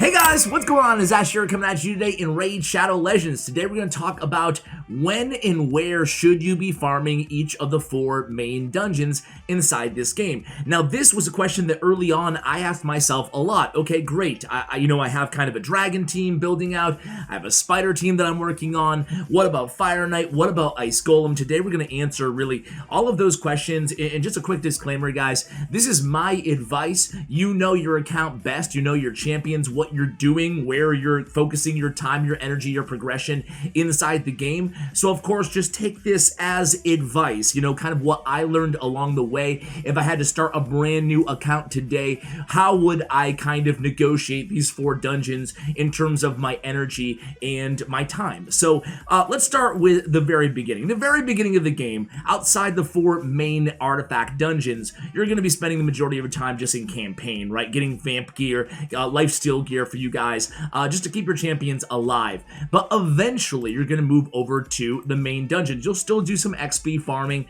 Hey guys, what's going on? It's Ash here coming at you today in Raid Shadow Legends. Today we're going to talk about when and where should you be farming each of the 4 main dungeons inside this game. Now this was a question that early on I asked myself a lot. Okay, great. I have kind of a dragon team building out. I have a spider team that I'm working on. What about Fire Knight? What about Ice Golem? Today we're going to answer really all of those questions. And just a quick disclaimer, guys. This is my advice. You know your account best. You know your champions, what you're doing, where you're focusing your time, your energy, your progression inside the game. So of course, just take this as advice, kind of what I learned along the way. If I had to start a brand new account today, how would I kind of negotiate these 4 dungeons in terms of my energy and my time? So let's start with the very beginning. The very beginning of the game, outside the 4 main artifact dungeons, you're going to be spending the majority of your time just in campaign, right? Getting vamp gear, lifesteal gear for you guys, just to keep your champions alive. But eventually, you're going to move over to the main dungeons. You'll still do some XP farming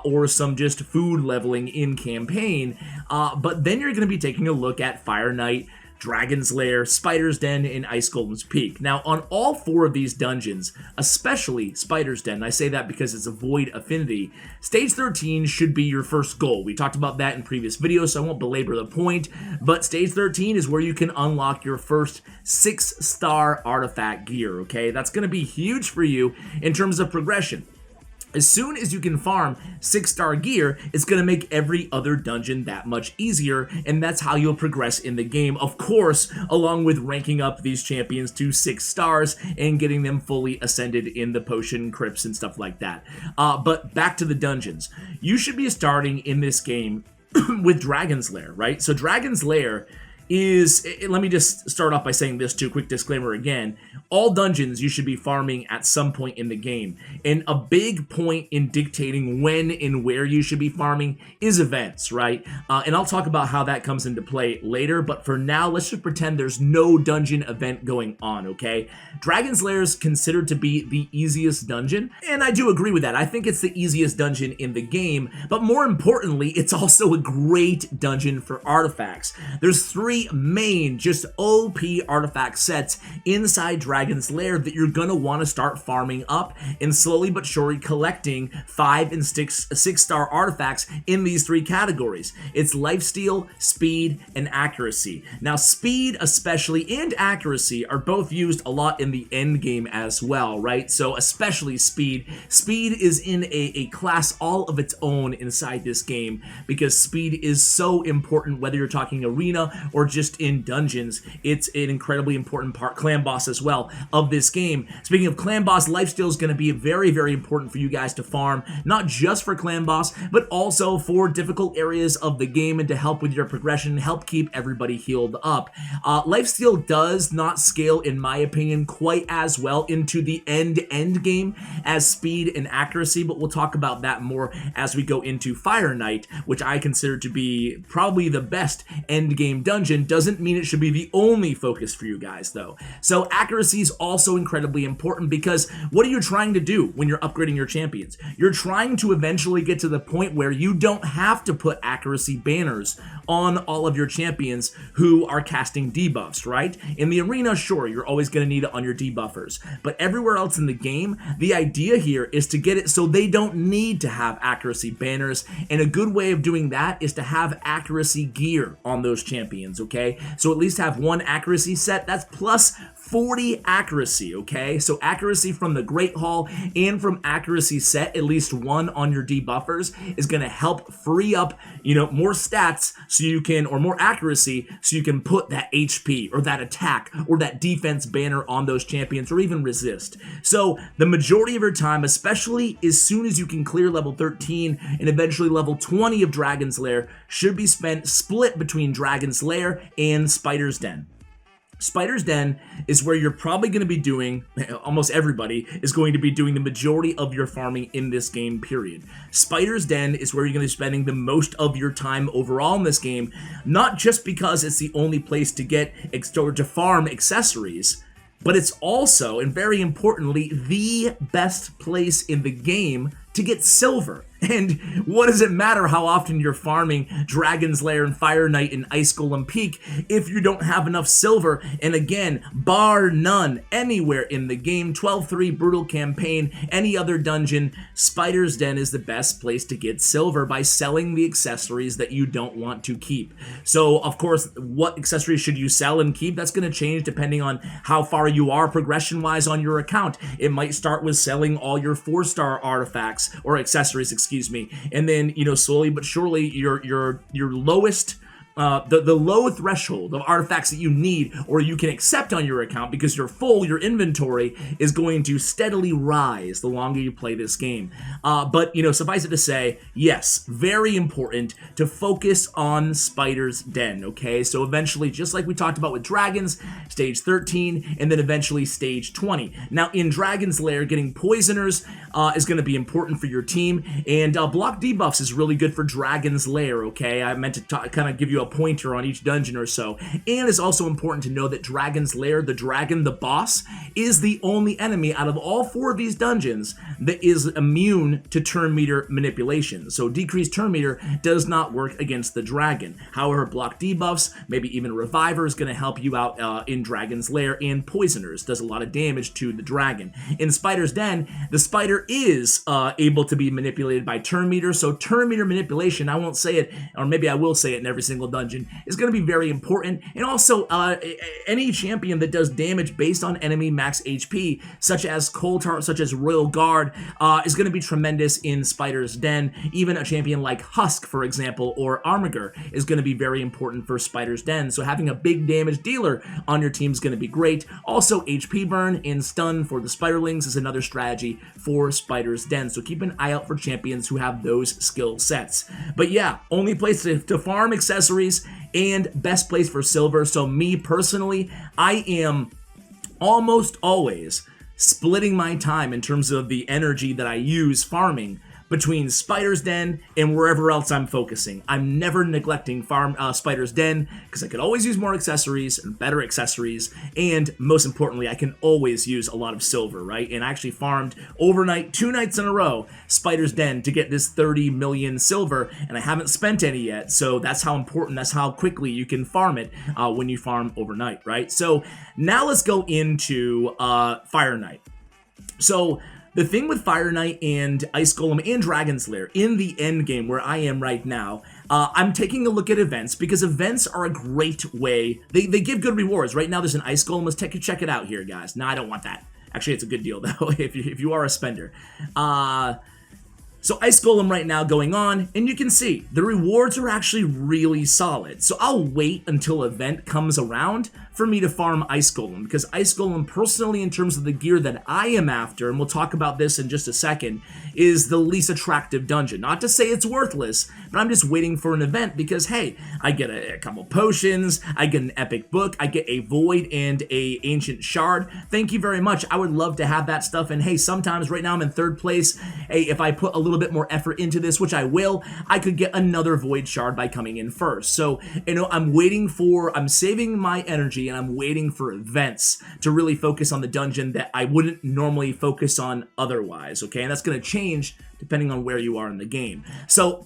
or some just food leveling in campaign, but then you're going to be taking a look at Fire Knight, Dragon's Lair, Spider's Den, and Ice Golem's Peak. Now, on all 4 of these dungeons, especially Spider's Den, I say that because it's a void affinity, Stage 13 should be your first goal. We talked about that in previous videos, so I won't belabor the point, but Stage 13 is where you can unlock your first 6-star artifact gear, okay? That's going to be huge for you in terms of progression. As soon as you can farm 6-star gear, it's going to make every other dungeon that much easier, and that's how you'll progress in the game, of course, along with ranking up these champions to 6 stars and getting them fully ascended in the potion crypts and stuff like that. But back to the dungeons. You should be starting in this game with Dragon's Lair, right? So Dragon's Lair is, let me just start off by saying this too, quick disclaimer again, all dungeons you should be farming at some point in the game, and a big point in dictating when and where you should be farming is events, right? And I'll talk about how that comes into play later, but for now, let's just pretend there's no dungeon event going on, okay? Dragon's Lair is considered to be the easiest dungeon, and I do agree with that. I think it's the easiest dungeon in the game, but more importantly, it's also a great dungeon for artifacts. There's 3 main, just OP artifact sets inside Dragon's Lair that you're gonna want to start farming up and slowly but surely collecting 5 and 6-star artifacts in these 3 categories. It's lifesteal, speed, and accuracy. Now, speed especially and accuracy are both used a lot in the end game as well, right? So especially speed. Speed is in a class all of its own inside this game because speed is so important, whether you're talking arena or just in dungeons. It's an incredibly important part, clan boss as well, of this game. Speaking of clan boss, lifesteal is going to be very, very important for you guys to farm, not just for clan boss, but also for difficult areas of the game and to help with your progression, help keep everybody healed up. Lifesteal does not scale, in my opinion, quite as well into the end game as speed and accuracy, but we'll talk about that more as we go into Fire Knight, which I consider to be probably the best end game dungeon. Doesn't mean it should be the only focus for you guys though. So accuracy is also incredibly important because what are you trying to do when you're upgrading your champions? You're trying to eventually get to the point where you don't have to put accuracy banners on all of your champions who are casting debuffs, right? In the arena, sure, you're always going to need it on your debuffers, but everywhere else in the game, the idea here is to get it so they don't need to have accuracy banners, and a good way of doing that is to have accuracy gear on those champions, okay? So at least have 1 accuracy set, that's plus 40 accuracy, okay? So accuracy from the Great Hall and from accuracy set, at least 1 on your debuffers, is going to help free up, more stats so you can, or more accuracy, so you can put that HP or that attack or that defense banner on those champions or even resist. So the majority of your time, especially as soon as you can clear level 13 and eventually level 20 of Dragon's Lair, should be split between Dragon's Lair and Spider's Den. Spider's Den is where you're probably going to be doing, almost everybody is going to be doing the majority of your farming in this game, period. Spider's Den is where you're going to be spending the most of your time overall in this game, not just because it's the only place to get or to farm accessories, but it's also, and very importantly, the best place in the game to get silver. And what does it matter how often you're farming Dragon's Lair and Fire Knight and Ice Golem Peak if you don't have enough silver? And again, bar none, anywhere in the game, 12-3 brutal campaign, any other dungeon, Spider's Den is the best place to get silver by selling the accessories that you don't want to keep. So, of course, what accessories should you sell and keep? That's going to change depending on how far you are progression-wise on your account. It might start with selling all your 4-star artifacts or accessories, excuse me, and then, you know, slowly but surely your lowest the low threshold of artifacts that you need or you can accept on your account because you're full, your inventory is going to steadily rise the longer you play this game. But, you know, suffice it to say, yes, very important to focus on Spider's Den, okay? So eventually, just like we talked about with Dragons, stage 13, and then eventually stage 20. Now, in Dragon's Lair, getting Poisoners is going to be important for your team, and block debuffs is really good for Dragon's Lair, okay? I meant to kind of give you a pointer on each dungeon or so. And it's also important to know that Dragon's Lair, the dragon, the boss, is the only enemy out of all 4 of these dungeons that is immune to turn meter manipulation. So decreased turn meter does not work against the dragon. However, block debuffs, maybe even Reviver is going to help you out in Dragon's Lair, and Poisoners does a lot of damage to the dragon. In Spider's Den, the spider is able to be manipulated by turn meter, so turn meter manipulation, I won't say it, or maybe I will say it in every single dungeon, is going to be very important. And also, any champion that does damage based on enemy max HP, such as Coltar, such as Royal Guard, is going to be tremendous in Spider's Den. Even a champion like Husk, for example, or Armiger is going to be very important for Spider's Den. So having a big damage dealer on your team is going to be great. Also, HP burn and stun for the Spiderlings is another strategy for Spider's Den. So keep an eye out for champions who have those skill sets. But yeah, only place to farm accessories and best place for silver. So me personally, I am almost always splitting my time in terms of the energy that I use farming between Spider's Den and wherever else I'm focusing. I'm never neglecting Spider's Den because I could always use more accessories and better accessories, and most importantly, I can always use a lot of silver, right? And I actually farmed overnight 2 nights in a row Spider's Den to get this 30 million silver, and I haven't spent any yet, so that's how important, that's how quickly you can farm it when you farm overnight, right? So now let's go into Fire Knight. So the thing with Fire Knight and Ice Golem and Dragon's Lair in the end game where I am right now, I'm taking a look at events because events are a great way. They give good rewards. Right now there's an Ice Golem. Let's check it out here, guys. No, I don't want that. Actually, it's a good deal though if you are a spender. So Ice Golem right now going on, and you can see the rewards are actually really solid. So I'll wait until event comes around for me to farm Ice Golem, because Ice Golem personally, in terms of the gear that I am after, and we'll talk about this in just a second, is the least attractive dungeon. Not to say it's worthless, but I'm just waiting for an event because, hey, I get a couple potions, I get an epic book, I get a Void and a Ancient Shard. Thank you very much. I would love to have that stuff, and hey, sometimes right now I'm in 3rd place. Hey, if I put a little bit more effort into this, which I will, I could get another Void Shard by coming in first. So, you know, I'm saving my energy and I'm waiting for events to really focus on the dungeon that I wouldn't normally focus on otherwise, okay? And that's going to change depending on where you are in the game. So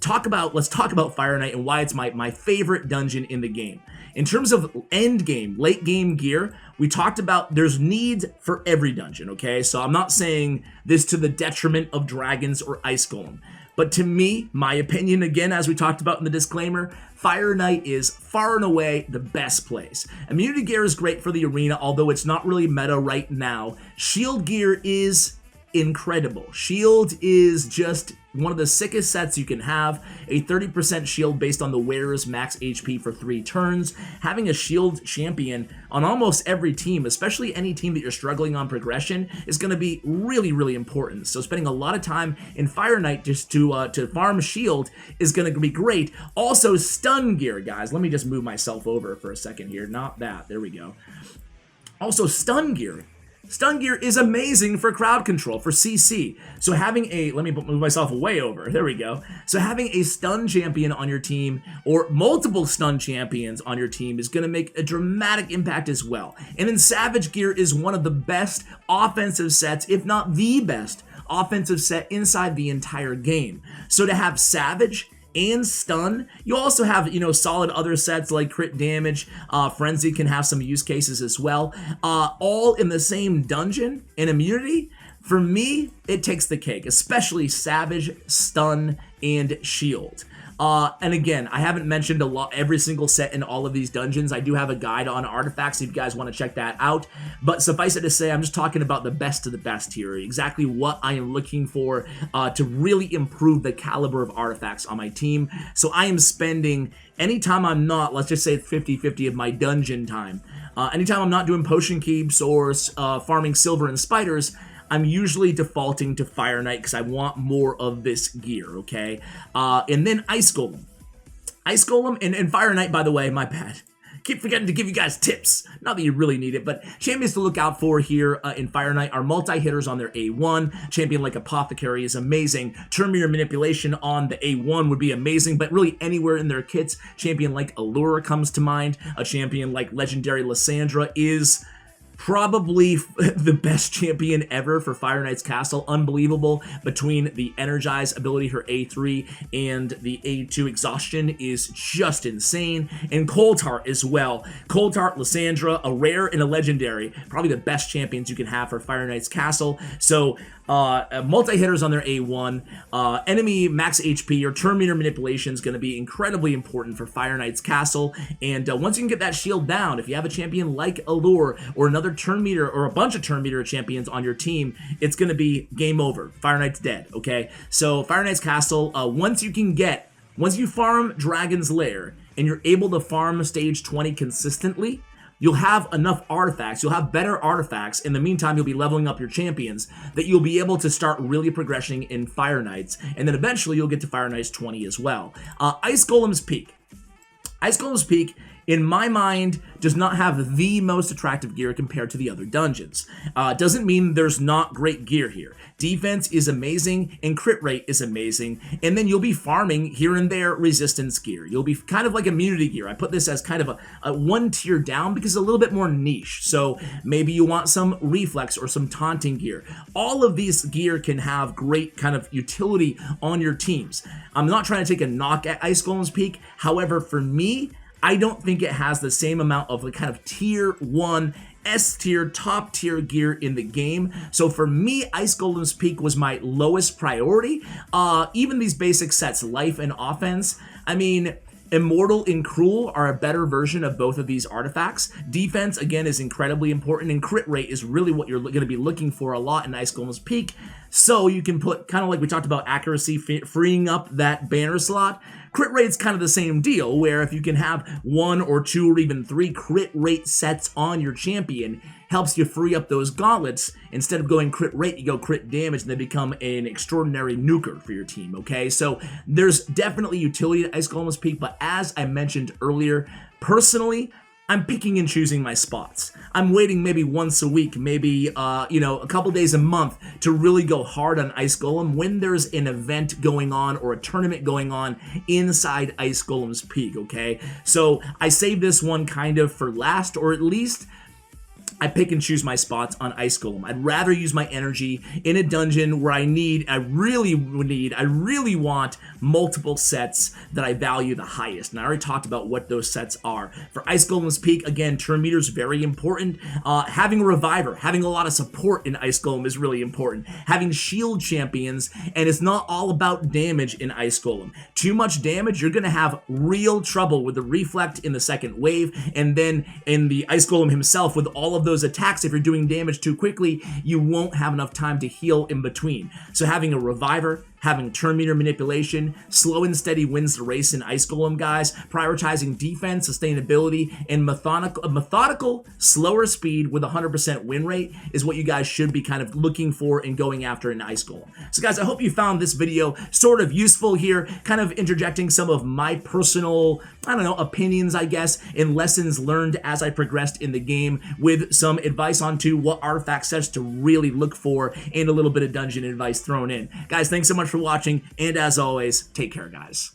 let's talk about Fire Knight and why it's my favorite dungeon in the game. In terms of end game, late game gear, we talked about there's needs for every dungeon, okay? So I'm not saying this to the detriment of Dragons or Ice Golem. But to me, my opinion, again, as we talked about in the disclaimer, Fire Knight is far and away the best place. Immunity gear is great for the arena, although it's not really meta right now. Shield gear is incredible. Shield is just one of the sickest sets you can have. A 30% shield based on the wearer's max HP for 3 turns. Having a shield champion on almost every team, especially any team that you're struggling on progression, is going to be really, really important. So spending a lot of time in Fire Knight just to farm shield is going to be great. Also, stun gear, guys. Let me just move myself over for a second here. Not that. There we go. Also, stun gear. Stun gear is amazing for crowd control, for CC. So having let me move myself way over, there we go. So having a stun champion on your team, or multiple stun champions on your team, is going to make a dramatic impact as well. And then Savage gear is one of the best offensive sets, if not the best offensive set inside the entire game. So to have Savage and Stun, you also have, solid other sets like Crit Damage, Frenzy can have some use cases as well, all in the same dungeon and immunity. For me, it takes the cake, especially Savage, Stun, and Shield. And again, I haven't mentioned every single set in all of these dungeons. I do have a guide on artifacts if you guys want to check that out. But suffice it to say, I'm just talking about the best of the best here. Exactly what I am looking for to really improve the caliber of artifacts on my team. So I am spending, anytime I'm not, let's just say 50-50 of my dungeon time, anytime I'm not doing potion keeps or farming silver and spiders, I'm usually defaulting to Fire Knight because I want more of this gear, okay? And then Ice Golem. Ice Golem and Fire Knight, by the way, my bad. Keep forgetting to give you guys tips. Not that you really need it, but champions to look out for here in Fire Knight are multi-hitters on their A1. Champion like Apothecary is amazing. Turn Meter Manipulation on the A1 would be amazing, but really anywhere in their kits, champion like Allure comes to mind. A champion like Legendary Lysandra is probably the best champion ever for Fire Knight's Castle. Unbelievable. Between the Energize ability, her A3, and the A2 Exhaustion is just insane. And Coldheart as well. Coldheart, Lysandra, a rare and a legendary. Probably the best champions you can have for Fire Knight's Castle. So multi-hitters on their A1, enemy max HP or turn meter manipulation is going to be incredibly important for Fire Knight's Castle, and once you can get that shield down, if you have a champion like Allure or another turn meter or a bunch of turn meter champions on your team, it's going to be game over. Fire Knight's dead, okay? So Fire Knight's Castle, once you farm Dragon's Lair and you're able to farm stage 20 consistently, you'll have enough artifacts, you'll have better artifacts. In the meantime, you'll be leveling up your champions that you'll be able to start really progressing in Fire Knights, and then eventually you'll get to Fire Knights 20 as well. Ice Golem's Peak. Ice Golem's Peak, in my mind, does not have the most attractive gear compared to the other dungeons. Doesn't mean there's not great gear here. Defense is amazing, and crit rate is amazing, and then you'll be farming here and there resistance gear. You'll be kind of like immunity gear. I put this as kind of a one tier down because it's a little bit more niche. So maybe you want some reflex or some taunting gear. All of these gear can have great kind of utility on your teams. I'm not trying to take a knock at Ice Golem's Peak. However, for me, I don't think it has the same amount of the kind of tier 1, S tier, top tier gear in the game. So for me, Ice Golem's Peak was my lowest priority. Even these basic sets, Life and Offense, I mean, Immortal and Cruel are a better version of both of these artifacts. Defense, again, is incredibly important, and crit rate is really what you're going to be looking for a lot in Ice Golem's Peak. So you can put, kind of like we talked about accuracy, freeing up that banner slot. Crit rate's kind of the same deal, where if you can have 1 or 2 or even 3 crit rate sets on your champion, helps you free up those gauntlets. Instead of going crit rate, you go crit damage, and they become an extraordinary nuker for your team, okay? So there's definitely utility to Ice Golem's Peak, but as I mentioned earlier, personally, I'm picking and choosing my spots. I'm waiting maybe once a week, maybe, a couple days a month to really go hard on Ice Golem when there's an event going on or a tournament going on inside Ice Golem's Peak, okay? So I save this one kind of for last, or at least I pick and choose my spots on Ice Golem. I'd rather use my energy in a dungeon where I really want multiple sets that I value the highest. And I already talked about what those sets are. For Ice Golem's Peak, again, turn meter is very important. Having a reviver, having a lot of support in Ice Golem is really important. Having shield champions, and it's not all about damage in Ice Golem. Too much damage, you're gonna have real trouble with the reflect in the second wave, and then in the Ice Golem himself with all of those attacks. If you're doing damage too quickly, you won't have enough time to heal in between. So having a reviver, having turn meter manipulation, slow and steady wins the race in Ice Golem, guys. Prioritizing defense, sustainability, and methodical, slower speed with 100% win rate is what you guys should be kind of looking for and going after in Ice Golem. So guys, I hope you found this video sort of useful here, kind of interjecting some of my personal, opinions, I guess, and lessons learned as I progressed in the game with some advice onto what artifact sets to really look for and a little bit of dungeon advice thrown in. Guys, thanks so much for watching, and as always, take care, guys.